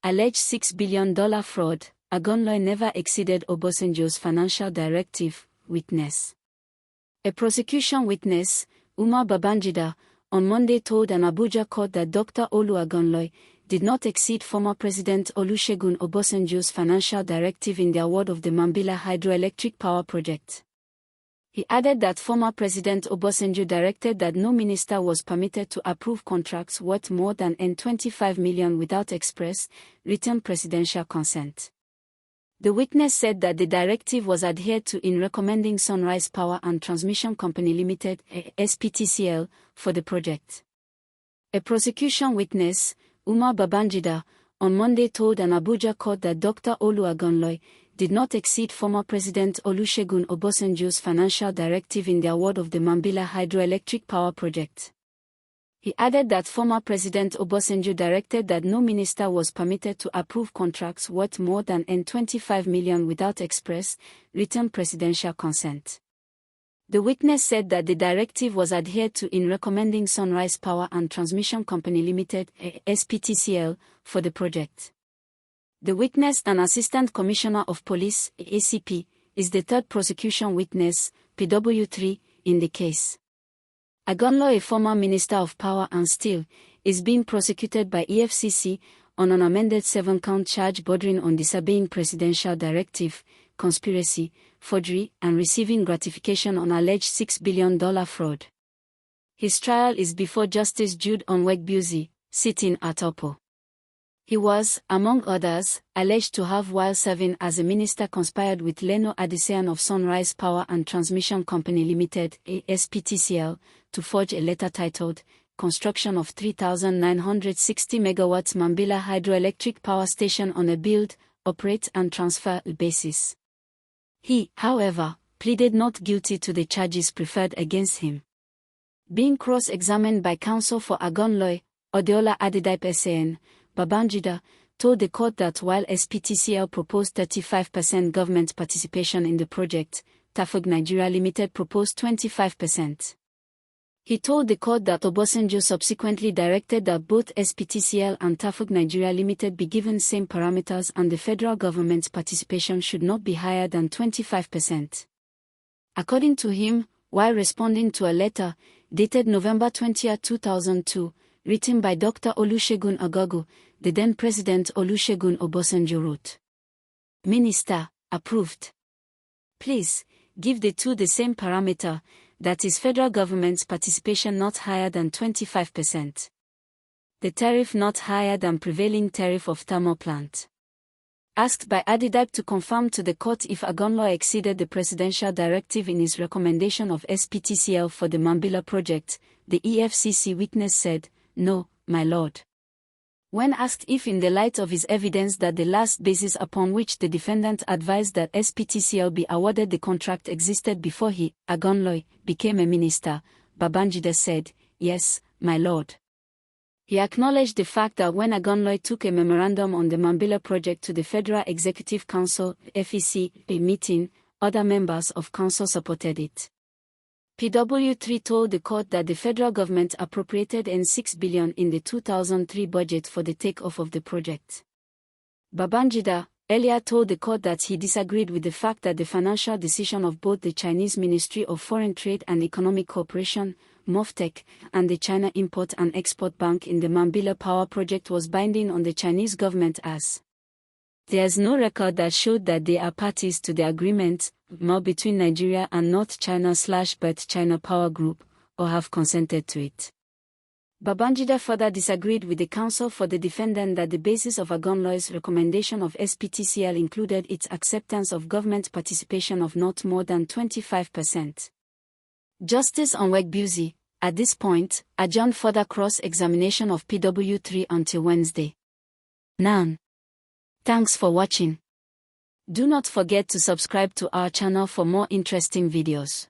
alleged $6 billion fraud, Agunloye never exceeded Obasanjo's financial directive, witness. A prosecution witness, Umar Babangida, on Monday told an Abuja court that Dr Olu Agunloye did not exceed former President Olusegun Obasanjo's financial directive in the award of the Mambilla Hydroelectric Power project. He added that former President Obasanjo directed that no minister was permitted to approve contracts worth more than N25 million without express, written presidential consent. The witness said that the directive was adhered to in recommending Sunrise Power and Transmission Company Limited, SPTCL, for the project. A prosecution witness, Umar Babangida, on Monday told an Abuja court that Dr Olu Agunloye did not exceed former President Olusegun Obasanjo's financial directive in the award of the Mambilla Hydroelectric Power project. He added that former President Obasanjo directed that no minister was permitted to approve contracts worth more than N25 million without express, written presidential consent. The witness said that the directive was adhered to in recommending Sunrise Power and Transmission Company Limited, SPTCL, for the project. The witness, an Assistant Commissioner of Police, ACP, is the third prosecution witness, PW3, in the case. Agunloye, a former Minister of Power and Steel, is being prosecuted by EFCC on an amended 7-count charge bordering on disobeying presidential directive, conspiracy, forgery, and receiving gratification on alleged $6 billion fraud. His trial is before Justice Jude Onwegbuzi, sitting at Opo. He was, among others, alleged to have, while serving as a minister, conspired with Leno Adesian of Sunrise Power and Transmission Company Limited, SPTCL, to forge a letter titled, Construction of 3,960 MW Mambilla Hydroelectric Power Station on a build, operate and transfer basis. He, however, pleaded not guilty to the charges preferred against him. Being cross-examined by counsel for Agunloye, Odeola Adedipe SAN, Babangida told the court that while SPTCL proposed 35% government participation in the project, Tafug Nigeria Limited proposed 25%. He told the court that Obasanjo subsequently directed that both SPTCL and Tafug Nigeria Limited be given same parameters and the federal government's participation should not be higher than 25%. According to him, while responding to a letter, dated November 20, 2002, written by Dr Olusegun Obasanjo, the then President Olusegun Obasanjo wrote, Minister, approved. Please, give the two the same parameter, that is federal government's participation not higher than 25%. The tariff not higher than prevailing tariff of thermal plant. Asked by Adedipe to confirm to the court if Agunloye exceeded the presidential directive in his recommendation of SPTCL for the Mambilla project, the EFCC witness said, No, my lord. When asked if in the light of his evidence that the last basis upon which the defendant advised that SPTCL be awarded the contract existed before he, Agunloye, became a minister, Babangida said, Yes, my lord. He acknowledged the fact that when Agunloye took a memorandum on the Mambilla project to the Federal Executive Council, FEC, a meeting, other members of council supported it. PW3 told the court that the federal government appropriated N6 billion in the 2003 budget for the takeoff of the project. Babangida earlier told the court that he disagreed with the fact that the financial decision of both the Chinese Ministry of Foreign Trade and Economic Cooperation, MOFTEC, and the China Import and Export Bank in the Mambilla Power project was binding on the Chinese government as there is no record that showed that they are parties to the agreement, more between Nigeria and North China/Birth China Power Group, or have consented to it. Babangida further disagreed with the counsel for the defendant that the basis of Agunloye's recommendation of SPTCL included its acceptance of government participation of not more than 25%. Justice Onwegbuzi, at this point, adjourned further cross-examination of PW3 until Wednesday. None. Thanks for watching. Do not forget to subscribe to our channel for more interesting videos.